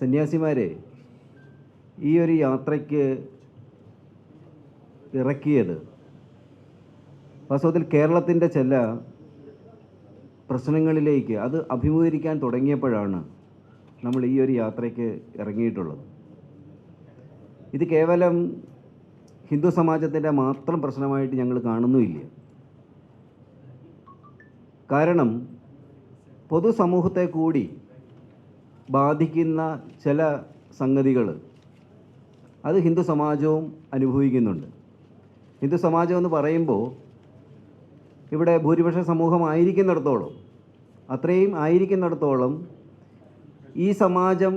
സന്യാസിമാരെ ഈ ഒരു യാത്രയ്ക്ക് ഇറക്കിയത് വാസ്തവത്തിൽ കേരളത്തിൻ്റെ ചില പ്രശ്നങ്ങളിലേക്ക് അത് അഭിമുഖീകരിക്കാൻ തുടങ്ങിയപ്പോഴാണ് നമ്മൾ ഈ ഒരു യാത്രയ്ക്ക് ഇറങ്ങിയിട്ടുള്ളത്. ഇത് കേവലം ഹിന്ദു സമാജത്തിൻ്റെ മാത്രം പ്രശ്നമായിട്ട് ഞങ്ങൾ കാണുന്നുമില്ല. കാരണം പൊതുസമൂഹത്തെ കൂടി ബാധിക്കുന്ന ചില സംഗതികൾ അത് ഹിന്ദു സമാജവും അനുഭവിക്കുന്നുണ്ട്. ഹിന്ദു സമാജം എന്ന് പറയുമ്പോൾ ഇവിടെ ഭൂരിപക്ഷ സമൂഹമായിരിക്കുന്നിടത്തോളം, അത്രയും ആയിരിക്കുന്നിടത്തോളം ഈ സമാജം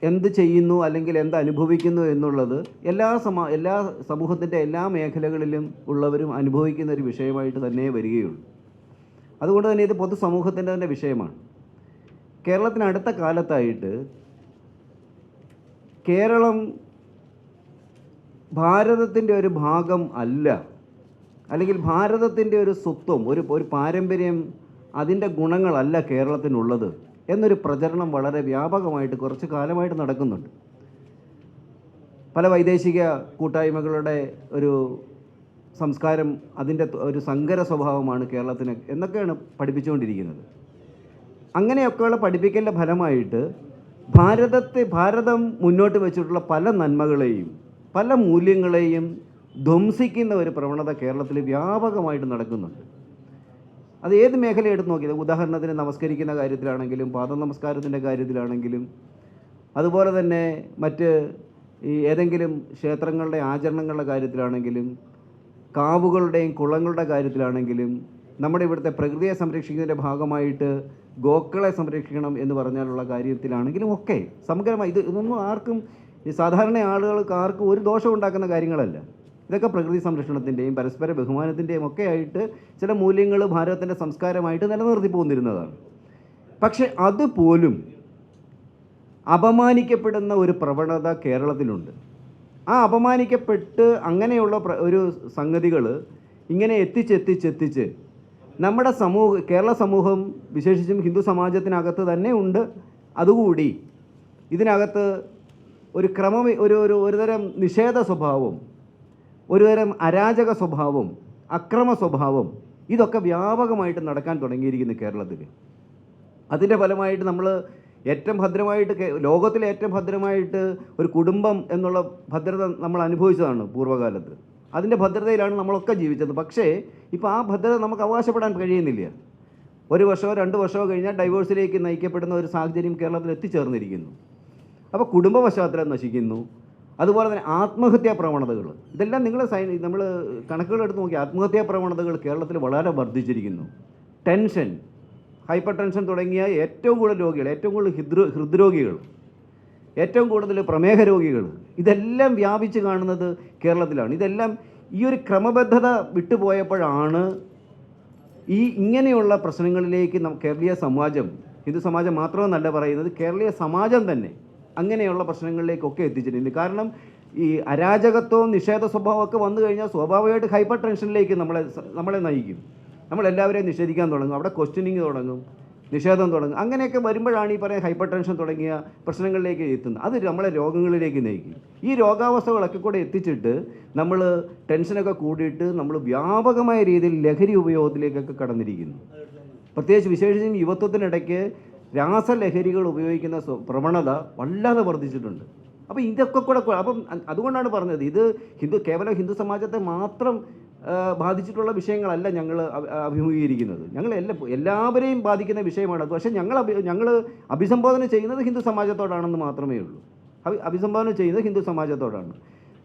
എന്ത് ചെയ്യുന്നു അല്ലെങ്കിൽ എന്ത് അനുഭവിക്കുന്നു എന്നുള്ളത് എല്ലാ സമൂഹത്തിൻ്റെ എല്ലാ മേഖലകളിലും ഉള്ളവരും അനുഭവിക്കുന്ന ഒരു വിഷയമായിട്ട് തന്നെ വരികയുള്ളൂ. അതുകൊണ്ട് തന്നെ ഇത് പൊതുസമൂഹത്തിൻ്റെ തന്നെ വിഷയമാണ്. കേരളത്തിന് അടുത്ത കാലത്തായിട്ട് കേരളം ഭാരതത്തിൻ്റെ ഒരു ഭാഗം അല്ല, അല്ലെങ്കിൽ ഭാരതത്തിൻ്റെ ഒരു സ്വത്വം, ഒരു പാരമ്പര്യം, അതിൻ്റെ ഗുണങ്ങളല്ല കേരളത്തിനുള്ളത് എന്നൊരു പ്രചരണം വളരെ വ്യാപകമായിട്ട് കുറച്ച് കാലമായിട്ട് നടക്കുന്നുണ്ട്. പല വൈദേശിക കൂട്ടായ്മകളുടെ ഒരു സംസ്കാരം, അതിൻ്റെ ഒരു സങ്കര സ്വഭാവമാണ് കേരളത്തിന് എന്നൊക്കെയാണ് പഠിപ്പിച്ചുകൊണ്ടിരിക്കുന്നത്. അങ്ങനെയൊക്കെയുള്ള പഠിപ്പിക്കലിൻ്റെ ഫലമായിട്ട് ഭാരതം മുന്നോട്ട് വെച്ചിട്ടുള്ള പല നന്മകളെയും പല മൂല്യങ്ങളെയും ധ്വംസിക്കുന്ന ഒരു പ്രവണത കേരളത്തിൽ വ്യാപകമായിട്ട് നടക്കുന്നുണ്ട്. അത് ഏത് മേഖല എടുത്ത് നോക്കിയത്, ഉദാഹരണത്തിന് നമസ്കരിക്കുന്ന കാര്യത്തിലാണെങ്കിലും പാദ നമസ്കാരത്തിൻ്റെ കാര്യത്തിലാണെങ്കിലും അതുപോലെ തന്നെ മറ്റ് ഈ ഏതെങ്കിലും ക്ഷേത്രങ്ങളുടെ ആചരണങ്ങളുടെ കാര്യത്തിലാണെങ്കിലും കാവുകളുടെയും കുളങ്ങളുടെ കാര്യത്തിലാണെങ്കിലും നമ്മുടെ ഇവിടുത്തെ പ്രകൃതിയെ സംരക്ഷിക്കുന്നതിൻ്റെ ഭാഗമായിട്ട് ഗോക്കളെ സംരക്ഷിക്കണം എന്ന് പറഞ്ഞാലുള്ള കാര്യത്തിലാണെങ്കിലും ഒക്കെ സമഗ്രമായി ഇതൊന്നും ആർക്കും, ഈ സാധാരണ ആളുകൾക്ക് ഒരു ദോഷം ഉണ്ടാക്കുന്ന കാര്യങ്ങളല്ല. ഇതൊക്കെ പ്രകൃതി സംരക്ഷണത്തിൻ്റെയും പരസ്പര ബഹുമാനത്തിൻ്റെയും ഒക്കെ ആയിട്ട് ചില മൂല്യങ്ങൾ ഭാരതത്തിൻ്റെ സംസ്കാരമായിട്ട് നിലനിർത്തി പോന്നിരുന്നതാണ്. പക്ഷെ അതുപോലും അപമാനിക്കപ്പെടുന്ന ഒരു പ്രവണത കേരളത്തിലുണ്ട്. ആ അപമാനിക്കപ്പെട്ട് അങ്ങനെയുള്ള ഒരു സംഗതികൾ ഇങ്ങനെ എത്തിച്ച് നമ്മുടെ കേരള സമൂഹം, വിശേഷിച്ചും ഹിന്ദു സമാജത്തിനകത്ത് തന്നെ ഉണ്ട്. അതുകൂടി ഇതിനകത്ത് ഒരു ഒരുതരം നിഷേധ സ്വഭാവം, ഒരുതരം അരാജക സ്വഭാവം, അക്രമ സ്വഭാവം, ഇതൊക്കെ വ്യാപകമായിട്ട് നടക്കാൻ തുടങ്ങിയിരിക്കുന്നു കേരളത്തിൽ. അതിൻ്റെ ഫലമായിട്ട് നമ്മൾ ഏറ്റവും ഭദ്രമായിട്ട്, ലോകത്തിലെ ഏറ്റവും ഭദ്രമായിട്ട് ഒരു കുടുംബം എന്നുള്ള ഭദ്രത നമ്മൾ അനുഭവിച്ചതാണ് പൂർവ്വകാലത്ത്. അതിൻ്റെ ഭദ്രതയിലാണ് നമ്മളൊക്കെ ജീവിച്ചത്. പക്ഷേ ഇപ്പോൾ ആ ഭദ്രത നമുക്ക് അവകാശപ്പെടാൻ കഴിയുന്നില്ല. 1 വർഷമോ 2 വർഷമോ കഴിഞ്ഞാൽ ഡൈവോഴ്സിലേക്ക് നയിക്കപ്പെടുന്ന ഒരു സാഹചര്യം കേരളത്തിൽ എത്തിച്ചേർന്നിരിക്കുന്നു. അപ്പോൾ കുടുംബ പശ്ചാത്തലം നശിക്കുന്നു. അതുപോലെ തന്നെ ആത്മഹത്യാ പ്രവണതകൾ, ഇതെല്ലാം നമ്മൾ കണക്കുകളെടുത്ത് നോക്കി ആത്മഹത്യാ പ്രവണതകൾ കേരളത്തിൽ വളരെ വർദ്ധിച്ചിരിക്കുന്നു. ടെൻഷൻ, ഹൈപ്പർ ടെൻഷൻ തുടങ്ങിയ ഏറ്റവും കൂടുതൽ രോഗികൾ, ഏറ്റവും കൂടുതൽ ഹൃദ്രോഗികൾ, ഏറ്റവും കൂടുതൽ പ്രമേഹ രോഗികൾ, ഇതെല്ലാം വ്യാപിച്ച് കാണുന്നത് കേരളത്തിലാണ്. ഇതെല്ലാം ഈ ഒരു ക്രമബദ്ധത വിട്ടുപോയപ്പോഴാണ് ഇങ്ങനെയുള്ള പ്രശ്നങ്ങളിലേക്ക് കേരളീയ സമാജം, ഹിന്ദു സമാജം മാത്രമെന്നല്ല പറയുന്നത്, കേരളീയ സമാജം തന്നെ അങ്ങനെയുള്ള പ്രശ്നങ്ങളിലേക്കൊക്കെ എത്തിച്ചിട്ടുണ്ട്. കാരണം ഈ അരാജകത്വവും നിഷേധ സ്വഭാവമൊക്കെ വന്നു കഴിഞ്ഞാൽ സ്വാഭാവികമായിട്ട് ഹൈപ്പർ ടെൻഷനിലേക്ക് നമ്മളെ നയിക്കും. നമ്മളെല്ലാവരെയും നിഷേധിക്കാൻ തുടങ്ങും, അവിടെ ക്വസ്റ്റ്യനിങ് തുടങ്ങും, നിഷേധം തുടങ്ങും. അങ്ങനെയൊക്കെ വരുമ്പോഴാണ് ഈ പറയുന്ന ഹൈപ്പർ ടെൻഷൻ തുടങ്ങിയ പ്രശ്നങ്ങളിലേക്ക് എത്തുന്നത്. അത് നമ്മളെ രോഗങ്ങളിലേക്ക് നയിക്കും. ഈ രോഗാവസ്ഥകളൊക്കെ കൂടെ എത്തിച്ചിട്ട് നമ്മൾ ടെൻഷനൊക്കെ കൂടിയിട്ട് നമ്മൾ വ്യാപകമായ രീതിയിൽ ലഹരി ഉപയോഗത്തിലേക്കൊക്കെ കടന്നിരിക്കുന്നു. പ്രത്യേകിച്ച് വിശേഷിച്ചും യുവത്വത്തിനിടയ്ക്ക് രാസലഹരികൾ ഉപയോഗിക്കുന്ന പ്രവണത വല്ലാതെ വർദ്ധിച്ചിട്ടുണ്ട്. അപ്പോൾ ഇതൊക്കെ കൂടെ, അപ്പം അതുകൊണ്ടാണ് പറഞ്ഞത് ഇത് കേവലം ഹിന്ദു സമാജത്തെ മാത്രം ബാധിച്ചിട്ടുള്ള വിഷയങ്ങളല്ല ഞങ്ങൾ അഭിമുഖീകരിക്കുന്നത്. എല്ലാവരെയും ബാധിക്കുന്ന വിഷയമാണത്. പക്ഷേ ഞങ്ങൾ അഭിസംബോധന ചെയ്യുന്നത് ഹിന്ദു സമാജത്തോടാണെന്ന് മാത്രമേ ഉള്ളൂ. അഭിസംബോധന ചെയ്യുന്നത് ഹിന്ദു സമാജത്തോടാണ്.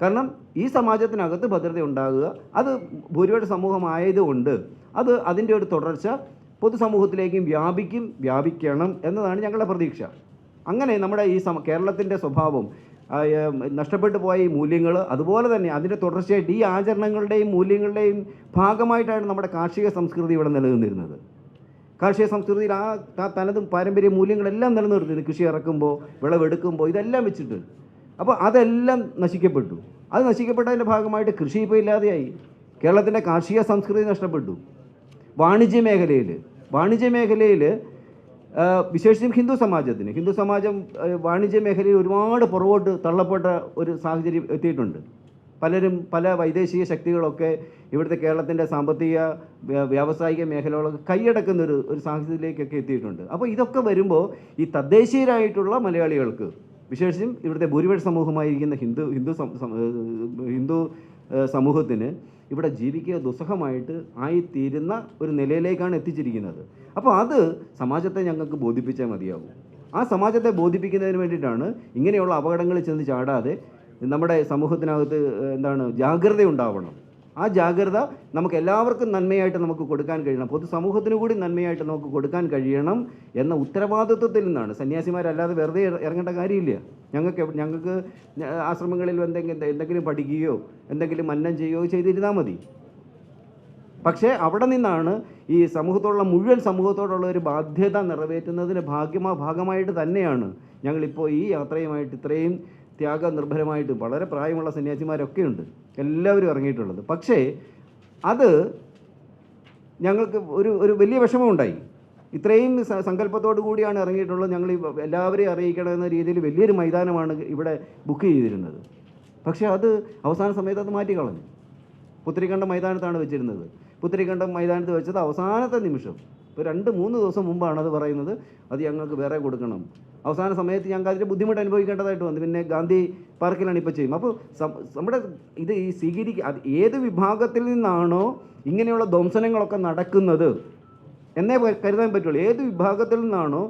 കാരണം ഈ സമാജത്തിനകത്ത് ഭദ്രത ഉണ്ടാകുക, അത് ഭൂരിപക്ഷ സമൂഹമായതുകൊണ്ട് അതിൻ്റെ ഒരു തുടർച്ച പൊതുസമൂഹത്തിലേക്കും വ്യാപിക്കണം എന്നതാണ് ഞങ്ങളുടെ പ്രതീക്ഷ. അങ്ങനെ നമ്മുടെ ഈ കേരളത്തിൻ്റെ സ്വഭാവം, നഷ്ടപ്പെട്ടു പോയ ഈ മൂല്യങ്ങൾ, അതുപോലെ തന്നെ അതിൻ്റെ തുടർച്ചയായിട്ട് ഈ ആചരണങ്ങളുടെയും മൂല്യങ്ങളുടെയും ഭാഗമായിട്ടാണ് നമ്മുടെ കാർഷിക സംസ്കൃതി ഇവിടെ നിലനിന്നിരുന്നത്. കാർഷിക സംസ്കൃതിയിൽ ആ തനതും പാരമ്പര്യ മൂല്യങ്ങളെല്ലാം നിലനിർത്തിയിരുന്നു. കൃഷി ഇറക്കുമ്പോൾ, വിളവെടുക്കുമ്പോൾ, ഇതെല്ലാം വെച്ചിട്ട്. അപ്പോൾ അതെല്ലാം നശിക്കപ്പെട്ടു. അത് നശിക്കപ്പെട്ടതിൻ്റെ ഭാഗമായിട്ട് കൃഷി ഇപ്പോൾ ഇല്ലാതെയായി. കേരളത്തിൻ്റെ കാർഷിക സംസ്കൃതി നഷ്ടപ്പെട്ടു. വാണിജ്യ മേഖലയിൽ വിശേഷിച്ചും ഹിന്ദു സമാജം വാണിജ്യ മേഖലയിൽ ഒരുപാട് പുറകോട്ട് തള്ളപ്പെട്ട ഒരു സാഹചര്യം എത്തിയിട്ടുണ്ട്. പല വൈദേശിക ശക്തികളൊക്കെ ഇവിടുത്തെ കേരളത്തിൻ്റെ സാമ്പത്തിക വ്യാവസായിക മേഖലകളൊക്കെ കൈയടക്കുന്ന ഒരു സാഹചര്യത്തിലേക്കൊക്കെ എത്തിയിട്ടുണ്ട്. അപ്പോൾ ഇതൊക്കെ വരുമ്പോൾ ഈ തദ്ദേശീയരായിട്ടുള്ള മലയാളികൾക്ക്, വിശേഷിച്ചും ഇവിടുത്തെ ഭൂരിപക്ഷ സമൂഹമായിരിക്കുന്ന ഹിന്ദു സമൂഹത്തിന് ഇവിടെ ജീവിക്കുക ദുസ്സഹമായിട്ട് ആയിത്തീരുന്ന ഒരു നിലയിലേക്കാണ് എത്തിച്ചിരിക്കുന്നത്. അപ്പോൾ അത് സമാജത്തെ ഞങ്ങൾക്ക് ബോധിപ്പിച്ചാൽ മതിയാകും. ആ സമാജത്തെ ബോധിപ്പിക്കുന്നതിന് വേണ്ടിയിട്ടാണ് ഇങ്ങനെയുള്ള അപകടങ്ങളിൽ ചെന്ന് ചാടാതെ നമ്മുടെ സമൂഹത്തിനകത്ത് ജാഗ്രത ഉണ്ടാവണം. ആ ജാഗ്രത നമുക്ക് എല്ലാവർക്കും നന്മയായിട്ട് നമുക്ക് കൊടുക്കാൻ കഴിയണം, പൊതുസമൂഹത്തിന് കൂടി നന്മയായിട്ട് നമുക്ക് കൊടുക്കാൻ കഴിയണം എന്ന ഉത്തരവാദിത്വത്തിൽ നിന്നാണ്. സന്യാസിമാരല്ലാതെ വെറുതെ ഇറങ്ങേണ്ട കാര്യമില്ല. ഞങ്ങൾക്ക് ആശ്രമങ്ങളിൽ എന്തെങ്കിലും പഠിക്കുകയോ എന്തെങ്കിലും മന്നം ചെയ്യുകയോ ചെയ്തിരുന്നാൽ മതി. പക്ഷേ അവിടെ നിന്നാണ് ഈ മുഴുവൻ സമൂഹത്തോടുള്ള ഒരു ബാധ്യത നിറവേറ്റുന്നതിന് ഭാഗമായിട്ട് തന്നെയാണ് ഞങ്ങളിപ്പോൾ ഈ യാത്രയുമായിട്ട് ഇത്രയും ത്യാഗനിർഭരമായിട്ട് വളരെ പ്രായമുള്ള സന്യാസിമാരൊക്കെ ഉണ്ട്, എല്ലാവരും ഇറങ്ങിയിട്ടുള്ളത്. പക്ഷേ അത് ഞങ്ങൾക്ക് ഒരു വലിയ വിഷമമുണ്ടായി. ഇത്രയും സങ്കല്പത്തോടു കൂടിയാണ് ഇറങ്ങിയിട്ടുള്ളത്. ഞങ്ങൾ എല്ലാവരെയും അറിയിക്കണമെന്ന രീതിയിൽ വലിയൊരു മൈതാനമാണ് ഇവിടെ ബുക്ക് ചെയ്തിരുന്നത്. പക്ഷേ അത് അവസാന സമയത്ത് അത് മാറ്റിക്കളഞ്ഞു. പുത്തരിക്കണ്ടം മൈതാനത്താണ് വെച്ചിരുന്നത്. പുത്തരിക്കണ്ടം മൈതാനത്ത് വെച്ചത് അവസാനത്തെ നിമിഷം, ഇപ്പോൾ 2-3 ദിവസം മുമ്പാണ് അത് പറയുന്നത്, അത് ഞങ്ങൾക്ക് വേറെ കൊടുക്കണം. അവസാന സമയത്ത് ഞങ്ങൾക്ക് അതിൻ്റെ ബുദ്ധിമുട്ട് അനുഭവിക്കേണ്ടതായിട്ട് വന്നു. പിന്നെ ഗാന്ധി പാർക്കിലാണ് ഇപ്പോൾ ചെയ്യും. അപ്പോൾ നമ്മുടെ ഇത് ഏത് വിഭാഗത്തിൽ നിന്നാണോ ഇങ്ങനെയുള്ള ധ്വംസനങ്ങളൊക്കെ നടക്കുന്നത് എന്നേ കരുതാൻ പറ്റുള്ളൂ. ഏത് വിഭാഗത്തിൽ നിന്നാണോ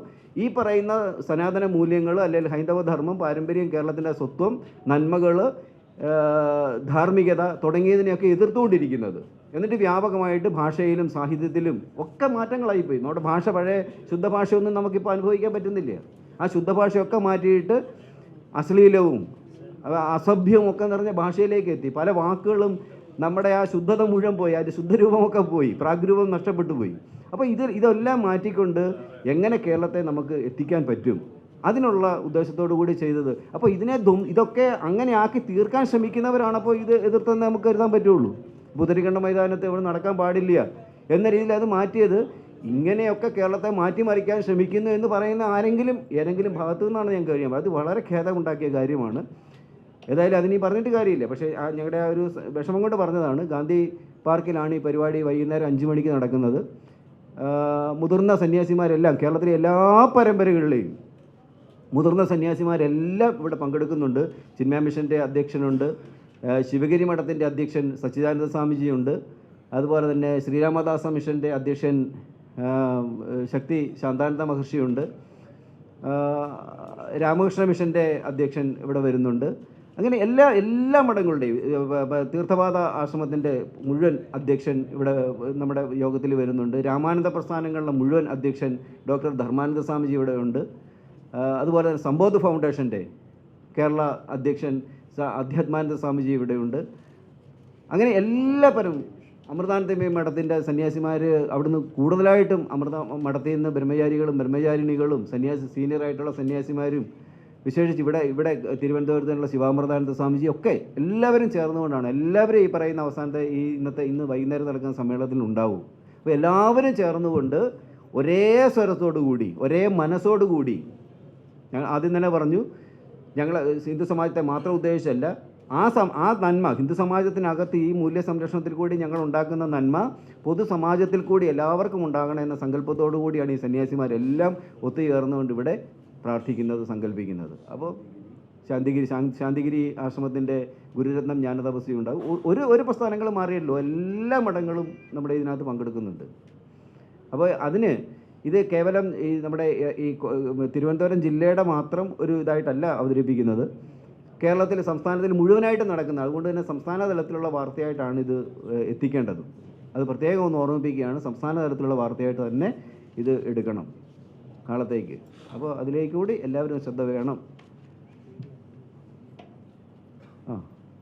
ഈ പറയുന്ന സനാതന മൂല്യങ്ങൾ അല്ലെങ്കിൽ ഹൈന്ദവധർമ്മം, പാരമ്പര്യം, കേരളത്തിൻ്റെ സ്വത്വം, നന്മകൾ, ധാർമ്മികത തുടങ്ങിയതിനെയൊക്കെ എതിർത്തുകൊണ്ടിരിക്കുന്നത്, എന്നിട്ട് വ്യാപകമായിട്ട് ഭാഷയിലും സാഹിത്യത്തിലും ഒക്കെ മാറ്റങ്ങളായിപ്പോയി. നമ്മുടെ ഭാഷ പഴയ ശുദ്ധഭാഷയൊന്നും നമുക്കിപ്പോൾ അനുഭവിക്കാൻ പറ്റുന്നില്ല. ആ ശുദ്ധഭാഷയൊക്കെ മാറ്റിയിട്ട് അശ്ലീലവും അസഭ്യവും ഒക്കെ നിറഞ്ഞ ഭാഷയിലേക്ക് എത്തി. പല വാക്കുകളും നമ്മുടെ ആ ശുദ്ധത മുഴുവൻ പോയി, അതിൻ്റെ ശുദ്ധരൂപമൊക്കെ പോയി, പ്രാഗ്രൂപം നഷ്ടപ്പെട്ടു പോയി. അപ്പോൾ ഇതെല്ലാം മാറ്റിക്കൊണ്ട് എങ്ങനെ കേരളത്തെ നമുക്ക് എത്തിക്കാൻ പറ്റും, അതിനുള്ള ഉദ്ദേശത്തോടു കൂടി ചെയ്തത്. അപ്പോൾ ഇതൊക്കെ അങ്ങനെ ആക്കി തീർക്കാൻ ശ്രമിക്കുന്നവരാണ് അപ്പോൾ ഇത് എതിർത്തെന്ന് നമുക്ക് കരുതാൻ പറ്റുള്ളൂ. പുത്തരിക്കണ്ടം മൈതാനത്ത് ഇവിടെ നടക്കാൻ പാടില്ല എന്ന രീതിയിൽ അത് മാറ്റിയത് ഇങ്ങനെയൊക്കെ കേരളത്തെ മാറ്റിമറിക്കാൻ ശ്രമിക്കുന്നു എന്ന് പറയുന്ന ഏതെങ്കിലും ഭാഗത്തു നിന്നാണ് ഞാൻ കഴിയാൻ. അത് വളരെ ഖേദമുണ്ടാക്കിയ കാര്യമാണ്. ഏതായാലും അതിനീ പറഞ്ഞിട്ട് കാര്യമില്ല. പക്ഷേ ഞങ്ങളുടെ ആ ഒരു വിഷമം കൊണ്ട് പറഞ്ഞതാണ്. ഗാന്ധി പാർക്കിലാണ് ഈ പരിപാടി വൈകുന്നേരം 5 മണിക്ക് നടക്കുന്നത്. മുതിർന്ന സന്യാസിമാരെല്ലാം, കേരളത്തിലെ എല്ലാ പരമ്പരകളിലെയും മുതിർന്ന സന്യാസിമാരെല്ലാം ഇവിടെ പങ്കെടുക്കുന്നുണ്ട്. ചിന്മയ മിഷൻ്റെ അധ്യക്ഷനുണ്ട്, ശിവഗിരി മഠത്തിൻ്റെ അധ്യക്ഷൻ സച്ചിദാനന്ദ സ്വാമിജിയുണ്ട്, അതുപോലെ തന്നെ ശ്രീരാമദാസ മിഷൻ്റെ അധ്യക്ഷൻ ശക്തി ശാന്താനന്ദ മഹർഷിയുണ്ട്, രാമകൃഷ്ണ മിഷൻ്റെ അധ്യക്ഷൻ ഇവിടെ വരുന്നുണ്ട്. അങ്ങനെ എല്ലാ മഠങ്ങളുടെയും തീർത്ഥപാദ ആശ്രമത്തിൻ്റെ മുഴുവൻ അധ്യക്ഷൻ ഇവിടെ നമ്മുടെ യോഗത്തിൽ വരുന്നുണ്ട്. രാമാനന്ദ പ്രസ്ഥാനങ്ങളുടെ മുഴുവൻ അധ്യക്ഷൻ ഡോക്ടർ ധർമാനന്ദ സ്വാമിജി ഇവിടെ ഉണ്ട്. അതുപോലെ തന്നെ സമ്പോധ് ഫൗണ്ടേഷൻ്റെ കേരള അധ്യക്ഷൻ അധ്യാത്മാനന്ദ സ്വാമിജി ഇവിടെയുണ്ട്. അങ്ങനെ എല്ലാവരും അമൃതാനന്ദമയ മഠത്തിൻ്റെ സന്യാസിമാർ അവിടുന്ന് കൂടുതലായിട്ടും അമൃത മഠത്തിൽ നിന്ന് ബ്രഹ്മചാരിണികളും സീനിയറായിട്ടുള്ള സന്യാസിമാരും, വിശേഷിച്ച് ഇവിടെ തിരുവനന്തപുരത്തുള്ള ശിവാമൃതാനന്ദ സ്വാമിജി ഒക്കെ എല്ലാവരും ചേർന്നുകൊണ്ടാണ്. എല്ലാവരും ഈ പറയുന്ന ഇന്ന് വൈകുന്നേരം നടക്കുന്ന സമ്മേളനത്തിൽ ഉണ്ടാവും. അപ്പോൾ എല്ലാവരും ചേർന്നുകൊണ്ട് ഒരേ സ്വരത്തോടു കൂടി, ഒരേ മനസ്സോടുകൂടി, ഞാൻ ആദ്യം തന്നെ പറഞ്ഞു, ഞങ്ങൾ ഹിന്ദു സമാജത്തെ മാത്രം ഉദ്ദേശിച്ചല്ല, ആ നന്മ ഹിന്ദു സമാജത്തിനകത്ത് ഈ മൂല്യ സംരക്ഷണത്തിൽ കൂടി ഞങ്ങൾ ഉണ്ടാക്കുന്ന നന്മ പൊതുസമാജത്തിൽ കൂടി എല്ലാവർക്കും ഉണ്ടാകണം എന്ന സങ്കല്പത്തോടു കൂടിയാണ് ഈ സന്യാസിമാരെല്ലാം ഒത്തുചേർന്നുകൊണ്ട് ഇവിടെ പ്രാർത്ഥിക്കുന്നത്, സങ്കല്പിക്കുന്നത്. അപ്പോൾ ശാന്തിഗിരി ആശ്രമത്തിൻ്റെ ഗുരുരത്നം ജ്ഞാനതപസ്യ ഉണ്ടാകും. ഒരു പ്രസ്ഥാനങ്ങൾ മാറിയല്ലോ, എല്ലാ മഠങ്ങളും നമ്മുടെ ഇതിനകത്ത് പങ്കെടുക്കുന്നുണ്ട്. അപ്പോൾ ഇത് കേവലം നമ്മുടെ ഈ തിരുവനന്തപുരം ജില്ലയുടെ മാത്രം ഒരു ഇതായിട്ടല്ല അവതരിപ്പിക്കുന്നത്, സംസ്ഥാനത്തിൽ മുഴുവനായിട്ട് നടക്കുന്നത്. അതുകൊണ്ട് തന്നെ സംസ്ഥാന തലത്തിലുള്ള വാർത്തയായിട്ടാണ് ഇത് എത്തിക്കേണ്ടത്. അത് പ്രത്യേകം ഒന്ന് ഓർമ്മിപ്പിക്കുകയാണ്. സംസ്ഥാന തലത്തിലുള്ള വാർത്തയായിട്ട് തന്നെ ഇത് എടുക്കണം നാളത്തേക്ക്. അപ്പോൾ അതിലേക്ക് കൂടി എല്ലാവരും ശ്രദ്ധ വേണം.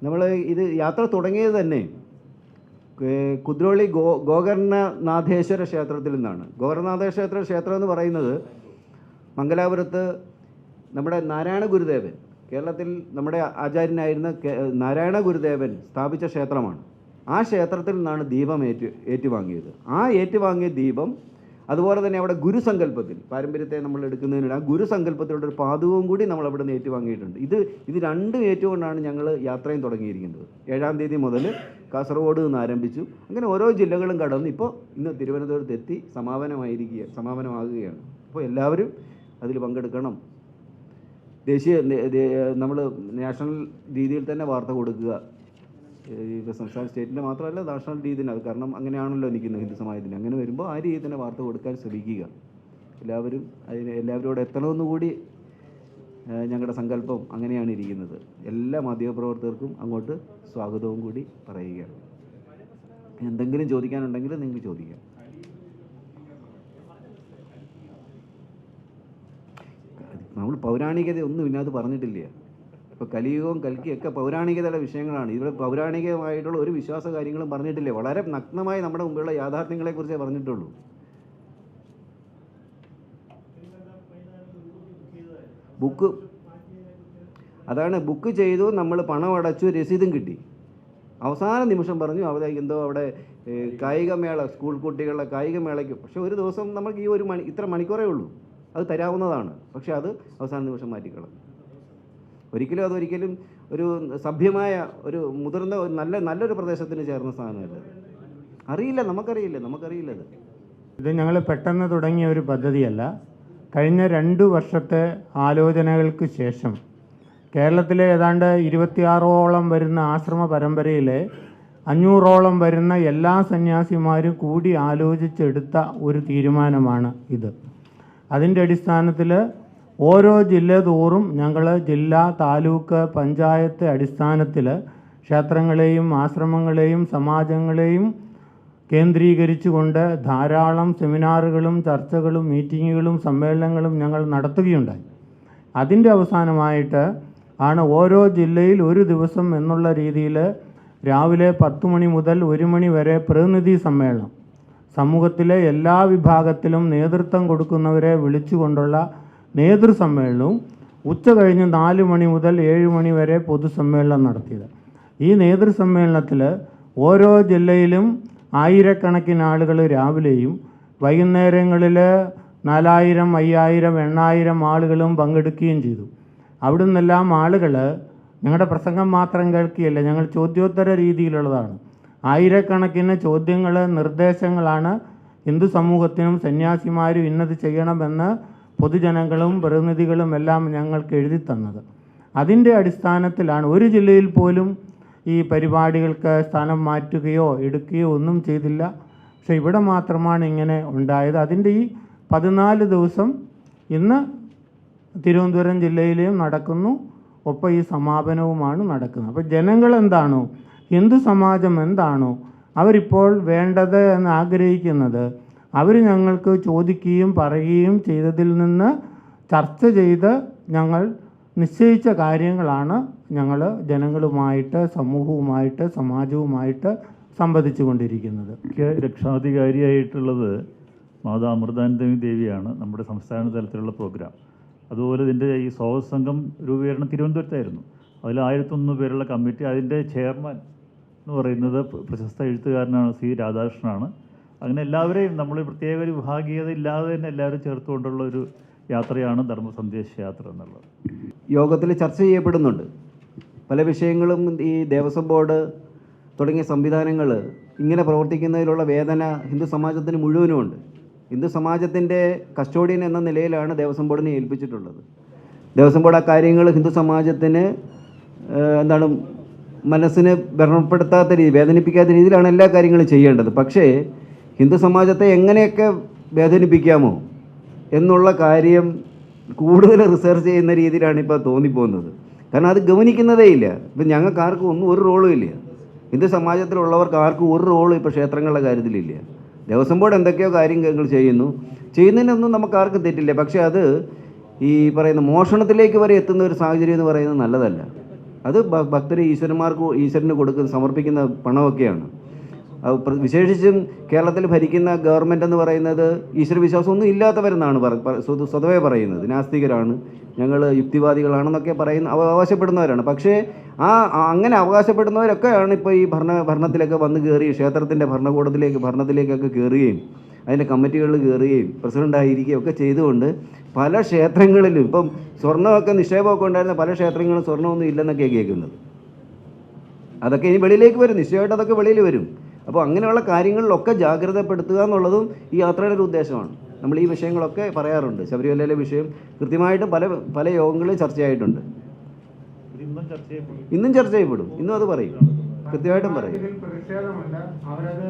നമ്മൾ ഇത് യാത്ര തുടങ്ങിയത് തന്നെ കുദ്രോളി ഗോകർണനാഥേശ്വര ക്ഷേത്രത്തിൽ നിന്നാണ്. ഗോകർണനാഥേശ്വര ക്ഷേത്രം എന്ന് പറയുന്നത് മംഗലാപുരത്ത് നമ്മുടെ നാരായണ ഗുരുദേവൻ, കേരളത്തിൽ നമ്മുടെ ആചാര്യനായിരുന്ന നാരായണ ഗുരുദേവൻ സ്ഥാപിച്ച ക്ഷേത്രമാണ്. ആ ക്ഷേത്രത്തിൽ നിന്നാണ് ദീപം ഏറ്റുവാങ്ങിയത്. ആ ഏറ്റുവാങ്ങിയ ദീപം അതുപോലെ തന്നെ അവിടെ ഗുരുസങ്കല്പത്തിൽ പാരമ്പര്യത്തെ നമ്മൾ എടുക്കുന്നതിന് ആ ഗുരുസങ്കല്പത്തിലുള്ള ഒരു പാതകവും കൂടി നമ്മൾ അവിടെ നിന്ന് ഏറ്റുവാങ്ങിയിട്ടുണ്ട്. ഇത് രണ്ടും ഏറ്റുകൊണ്ടാണ് ഞങ്ങൾ യാത്രയും തുടങ്ങിയിരിക്കുന്നത്. 7-ാം തീയതി മുതൽ കാസർഗോഡ് നിന്ന് ആരംഭിച്ചു. അങ്ങനെ ഓരോ ജില്ലകളും കടന്ന് ഇന്ന് തിരുവനന്തപുരത്ത് എത്തി സമാപനമാകുകയാണ്. അപ്പോൾ എല്ലാവരും അതിൽ പങ്കെടുക്കണം. നമ്മൾ നാഷണൽ രീതിയിൽ തന്നെ വാർത്ത കൊടുക്കുക. ഇപ്പോൾ സംസ്ഥാന സ്റ്റേറ്റിൻ്റെ മാത്രമല്ല നാഷണൽ രീതിയിൽ, അത് കാരണം അങ്ങനെയാണല്ലോ നിൽക്കുന്നത് ഹിന്ദു സമാജത്തിന്. അങ്ങനെ വരുമ്പോൾ ആ രീതിയിൽ തന്നെ വാർത്ത കൊടുക്കാൻ ശ്രമിക്കുക. എല്ലാവരോട് എത്തണമെന്ന് കൂടി ഞങ്ങളുടെ സങ്കല്പം അങ്ങനെയാണ് ഇരിക്കുന്നത്. എല്ലാ മാധ്യമപ്രവർത്തകർക്കും അങ്ങോട്ട് സ്വാഗതവും കൂടി പറയുകയാണ്. എന്തെങ്കിലും ചോദിക്കാനുണ്ടെങ്കിൽ നിങ്ങൾക്ക് ചോദിക്കാം. നമ്മൾ പൗരാണികത ഒന്നും ഇതിനകത്ത് പറഞ്ഞിട്ടില്ല. ഇപ്പോൾ കലിയുഗവും കൽക്കിയൊക്കെ പൗരാണികതയുടെ വിഷയങ്ങളാണ്. ഇവിടെ പൗരാണികമായിട്ടുള്ള ഒരു വിശ്വാസ കാര്യങ്ങളും പറഞ്ഞിട്ടില്ല. വളരെ നഗ്നമായി നമ്മുടെ മുമ്പിലുള്ള യാഥാർത്ഥ്യങ്ങളെക്കുറിച്ചേ പറഞ്ഞിട്ടുള്ളൂ. ബുക്ക് ചെയ്തു, നമ്മൾ പണം അടച്ചു, രസീതും കിട്ടി. അവസാന നിമിഷം പറഞ്ഞു അവിടെ കായികമേള, സ്കൂൾ കുട്ടികളുടെ കായികമേളയ്ക്ക്. പക്ഷേ ഒരു ദിവസം നമുക്ക് ഈ ഇത്ര മണിക്കൂറേ ഉള്ളൂ, അത് തരാവുന്നതാണ്. പക്ഷേ അത് അവസാന നിമിഷം മാറ്റിക്കളഞ്ഞു. അതൊരിക്കലും ഒരു സഭ്യമായ ഒരു മുതിർന്ന നല്ലൊരു പ്രദേശത്തിന് ചേർന്ന സാധനമല്ല. നമുക്കറിയില്ല. ഇത് ഞങ്ങൾ പെട്ടെന്ന് തുടങ്ങിയ ഒരു പദ്ധതിയല്ല. കഴിഞ്ഞ 2 വർഷത്തെ ആലോചനകൾക്ക് ശേഷം കേരളത്തിലെ ഏതാണ്ട് 26ഓളം വരുന്ന ആശ്രമ പരമ്പരയിലെ 500ഓളം വരുന്ന എല്ലാ സന്യാസിമാരും കൂടി ആലോചിച്ചെടുത്ത ഒരു തീരുമാനമാണ് ഇത്. അതിൻ്റെ അടിസ്ഥാനത്തിൽ ഓരോ ജില്ല തോറും ഞങ്ങൾ ജില്ലാ, താലൂക്ക്, പഞ്ചായത്ത് അടിസ്ഥാനത്തിൽ ക്ഷേത്രങ്ങളെയും ആശ്രമങ്ങളെയും സമാജങ്ങളെയും കേന്ദ്രീകരിച്ചുകൊണ്ട് ധാരാളം സെമിനാറുകളും ചർച്ചകളും മീറ്റിങ്ങുകളും സമ്മേളനങ്ങളും ഞങ്ങൾ നടത്തുകയുണ്ടായി. അതിൻ്റെ അവസാനമായിട്ട് ആണ് ഓരോ ജില്ലയിൽ ഒരു ദിവസം എന്നുള്ള രീതിയിൽ രാവിലെ 10 മണി മുതൽ 1 മണി വരെ പ്രതിനിധി സമ്മേളനം, സമൂഹത്തിലെ എല്ലാ വിഭാഗത്തിലും നേതൃത്വം കൊടുക്കുന്നവരെ വിളിച്ചുകൊണ്ടുള്ള നേതൃസമ്മേളനവും, ഉച്ച കഴിഞ്ഞ് 4 മണി മുതൽ 7 മണി വരെ പൊതുസമ്മേളനം നടത്തിയത്. ഈ നേതൃസമ്മേളനത്തിൽ ഓരോ ജില്ലയിലും ആയിരക്കണക്കിന് ആളുകൾ രാവിലെയും വൈകുന്നേരങ്ങളിൽ 4000, 5000, 8000 ആളുകളും പങ്കെടുക്കുകയും ചെയ്തു. അവിടെ നിന്നെല്ലാം ആളുകൾ ഞങ്ങളുടെ പ്രസംഗം മാത്രം കേൾക്കുകയല്ല, ഞങ്ങൾ ചോദ്യോത്തര രീതിയിലുള്ളതാണ്. ആയിരക്കണക്കിന് ചോദ്യങ്ങൾ, നിർദ്ദേശങ്ങളാണ് ഹിന്ദു സമൂഹത്തിനും സന്യാസിമാരും ഇന്നത് ചെയ്യണമെന്ന് പൊതുജനങ്ങളും പ്രതിനിധികളും എല്ലാം ഞങ്ങൾക്ക് എഴുതി തന്നത്. അതിൻ്റെ അടിസ്ഥാനത്തിലാണ് ഒരു ജില്ലയിൽ പോലും ഈ പരിപാടികൾക്ക് സ്ഥാനം മാറ്റുകയോ എടുക്കുകയോ ഒന്നും ചെയ്തില്ല. പക്ഷേ ഇവിടെ മാത്രമാണ് ഇങ്ങനെ ഉണ്ടായത്. അതിൻ്റെ ഈ 14 ദിവസം ഇന്ന് തിരുവനന്തപുരം ജില്ലയിലെയും നടക്കുന്നു, ഒപ്പം ഈ സമാപനവുമാണ് നടക്കുന്നത്. അപ്പോൾ ജനങ്ങൾ എന്താണോ, ഹിന്ദു സമാജം എന്താണോ അവരിപ്പോൾ വേണ്ടത് എന്ന് ആഗ്രഹിക്കുന്നത്, അവർ ഞങ്ങൾക്ക് ചോദിക്കുകയും പറയുകയും ചെയ്തതിൽ നിന്ന് ചർച്ച ചെയ്ത് ഞങ്ങൾ നിശ്ചയിച്ച കാര്യങ്ങളാണ് ഞങ്ങൾ ജനങ്ങളുമായിട്ട്, സമൂഹവുമായിട്ട്, സമാജവുമായിട്ട് സംവദിച്ചു കൊണ്ടിരിക്കുന്നത്. രക്ഷാധികാരിയായിട്ടുള്ളത് മാതാ അമൃതാനന്ദമി ദേവിയാണ് നമ്മുടെ സംസ്ഥാന തലത്തിലുള്ള പ്രോഗ്രാം. അതുപോലെ ഇതിൻ്റെ ഈ സ്വാഗത സംഘം രൂപീകരണം തിരുവനന്തപുരത്തായിരുന്നു. അതിൽ 1001 പേരുള്ള കമ്മിറ്റി, അതിൻ്റെ ചെയർമാൻ എന്ന് പറയുന്നത് പ്രശസ്ത എഴുത്തുകാരനാണ് സി രാധാകൃഷ്ണനാണ്. അങ്ങനെ എല്ലാവരെയും നമ്മൾ പ്രത്യേക ഒരു വിഭാഗീയത ഇല്ലാതെ തന്നെ എല്ലാവരും ചേർത്തുകൊണ്ടുള്ള ഒരു യാത്രയാണ് ധർമ്മസന്ദേശ യാത്ര എന്നുള്ളത്. യോഗത്തിൽ ചർച്ച ചെയ്യപ്പെടുന്നുണ്ട് പല വിഷയങ്ങളും. ഈ ദേവസ്വം ബോർഡ് തുടങ്ങിയ സംവിധാനങ്ങൾ ഇങ്ങനെ പ്രവർത്തിക്കുന്നതിലുള്ള വേദന ഹിന്ദു സമാജത്തിന് മുഴുവനുമുണ്ട്. ഹിന്ദു സമാജത്തിൻ്റെ കസ്റ്റോഡിയൻ എന്ന നിലയിലാണ് ദേവസ്വം ബോർഡിനെ ഏൽപ്പിച്ചിട്ടുള്ളത്. ദേവസ്വം ബോർഡ് ആ കാര്യങ്ങൾ ഹിന്ദു സമാജത്തിന് മനസ്സിന് വ്രണപ്പെടുത്താത്ത രീതി, വേദനിപ്പിക്കാത്ത രീതിയിലാണ് എല്ലാ കാര്യങ്ങളും ചെയ്യേണ്ടത്. പക്ഷേ ഹിന്ദു സമാജത്തെ എങ്ങനെയൊക്കെ വേദനിപ്പിക്കാമോ എന്നുള്ള കാര്യം കൂടുതൽ റിസർച്ച് ചെയ്യുന്ന രീതിയിലാണ് ഇപ്പോൾ തോന്നിപ്പോകുന്നത്. കാരണം അത് ഗവനിക്കുന്നതേ ഇല്ല. ഇപ്പം ഞങ്ങൾക്ക് ആർക്കും ഒരു റോളും ഇല്ല. ഹിന്ദു സമാജത്തിലുള്ളവർക്ക് ആർക്കും ഒരു റോളും ഇപ്പോൾ ക്ഷേത്രങ്ങളുടെ കാര്യത്തിലില്ല. ദേവസ്വം ബോർഡ് എന്തൊക്കെയോ കാര്യങ്ങൾ ചെയ്യുന്നതിനൊന്നും നമുക്ക് ആർക്കും തെറ്റില്ല. പക്ഷേ അത് ഈ പറയുന്ന മോഷണത്തിലേക്ക് വരെ എത്തുന്ന ഒരു സാഹചര്യം എന്ന് പറയുന്നത് നല്ലതല്ല. അത് ഭക്തർ ഈശ്വരന് സമർപ്പിക്കുന്ന പണമൊക്കെയാണ്. വിശേഷിച്ചും കേരളത്തിൽ ഭരിക്കുന്ന ഗവൺമെൻറ് എന്ന് പറയുന്നത് ഈശ്വരവിശ്വാസമൊന്നും ഇല്ലാത്തവരെന്നാണ് സ്വതവേ പറയുന്നത്. നാസ്തികരാണ്, ഞങ്ങൾ യുക്തിവാദികളാണെന്നൊക്കെ അവകാശപ്പെടുന്നവരാണ്. പക്ഷേ അങ്ങനെ അവകാശപ്പെടുന്നവരൊക്കെയാണ് ഇപ്പോൾ ഈ ഭരണത്തിലൊക്കെ വന്ന് കയറി ക്ഷേത്രത്തിൻ്റെ ഭരണത്തിലേക്കൊക്കെ കയറുകയും അതിൻ്റെ കമ്മിറ്റികളിൽ കയറുകയും പ്രസിഡൻ്റായിരിക്കുകയും ഒക്കെ ചെയ്തുകൊണ്ട് പല ക്ഷേത്രങ്ങളിലും ഇപ്പം സ്വർണ്ണമൊക്കെ നിക്ഷേപമൊക്കെ ഉണ്ടായിരുന്ന പല ക്ഷേത്രങ്ങളും സ്വർണ്ണമൊന്നും ഇല്ലെന്നൊക്കെയാണ് കേൾക്കുന്നത്. അതൊക്കെ ഇനി വെളിയിലേക്ക് വരും, നിശ്ചയമായിട്ട് അതൊക്കെ വെളിയിൽ വരും. അപ്പോൾ അങ്ങനെയുള്ള കാര്യങ്ങളിലൊക്കെ ജാഗ്രതപ്പെടുത്തുക എന്നുള്ളതും ഈ യാത്രയുടെ ഒരു ഉദ്ദേശമാണ്. നമ്മൾ ഈ വിഷയങ്ങളൊക്കെ പറയാറുണ്ട്. ശബരിമലയിലെ വിഷയം കൃത്യമായിട്ടും പല യോഗങ്ങളിൽ ചർച്ചയായിട്ടുണ്ട്. ഇന്നും ചർച്ച ചെയ്യപ്പെടും, ഇന്നും അത് പറയും, കൃത്യമായിട്ടും പറയും. ഇതിൽ പ്രതിഷേധമുണ്ട്. അവരത്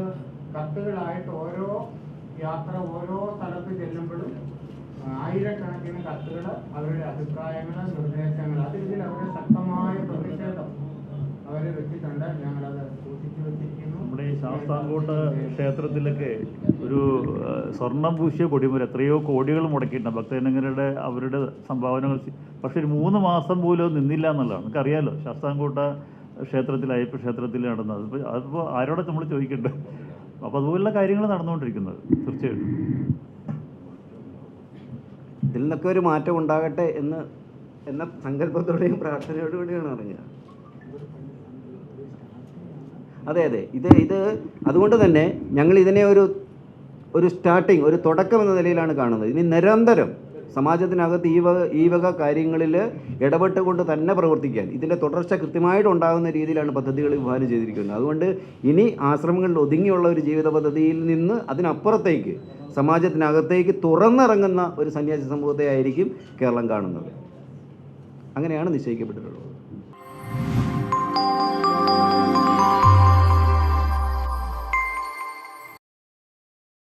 കത്തുകളായിട്ട് ഓരോ യാത്ര ഓരോ സ്ഥലത്ത് ചെല്ലുമ്പോഴും ആയിരക്കണക്കിന് കത്തുകൾ, അവരുടെ അഭിപ്രായങ്ങൾ, നിർദ്ദേശങ്ങൾ, ഇതിൽ അവരുടെ ശക്തമായ പ്രതിഷേധം അവർ വെച്ചിട്ടുണ്ട്. ഞങ്ങളത് സൂക്ഷിച്ചു വെച്ചിരിക്കുന്നു. നമ്മുടെ ഈ ശാസ്താംകോട്ട ക്ഷേത്രത്തിലൊക്കെ ഒരു സ്വർണം പൂശിയ കൊടിമരം എത്രയോ കോടികൾ മുടക്കിയിട്ടുണ്ട് ഭക്തജനങ്ങളുടെ അവരുടെ സംഭാവനകൾ. പക്ഷേ ഒരു 3 മാസം പോലും നിന്നില്ല എന്നുള്ളതാണ്. നമുക്കറിയാമല്ലോ ശാസ്താംകോട്ട ക്ഷേത്രത്തിൽ, അയ്യപ്പ ക്ഷേത്രത്തിൽ നടന്നത്. അതിപ്പോൾ ആരോടെ നമ്മൾ ചോദിക്കണ്ടേ? അപ്പോൾ അതുപോലുള്ള കാര്യങ്ങൾ നടന്നുകൊണ്ടിരിക്കുന്നത് തീർച്ചയായിട്ടും. ഇതിൽ നിന്നൊക്കെ ഒരു മാറ്റം ഉണ്ടാകട്ടെ എന്ന സങ്കല്പത്തോടെയും പ്രാർത്ഥനയോടുകൂടിയാണ് പറഞ്ഞത്. അതെ, ഇത് അതുകൊണ്ട് തന്നെ ഞങ്ങൾ ഇതിനെ ഒരു സ്റ്റാർട്ടിങ്, ഒരു തുടക്കം എന്ന നിലയിലാണ് കാണുന്നത്. ഇനി നിരന്തരം സമാജത്തിനകത്ത് ഈ വക കാര്യങ്ങളിൽ ഇടപെട്ടുകൊണ്ട് തന്നെ പ്രവർത്തിക്കാൻ, ഇതിൻ്റെ തുടർച്ച കൃത്യമായിട്ട് ഉണ്ടാകുന്ന രീതിയിലാണ് പദ്ധതികൾ വിഭാവനം ചെയ്തിരിക്കുന്നത്. അതുകൊണ്ട് ഇനി ആശ്രമങ്ങളിൽ ഒതുങ്ങിയുള്ള ഒരു ജീവിത പദ്ധതിയിൽ നിന്ന് അതിനപ്പുറത്തേക്ക് സമാജത്തിനകത്തേക്ക് തുറന്നിറങ്ങുന്ന ഒരു സന്യാസി സമൂഹത്തെ ആയിരിക്കും കേരളം കാണുന്നത്. അങ്ങനെയാണ് നിശ്ചയിക്കപ്പെട്ടിട്ടുള്ളത്.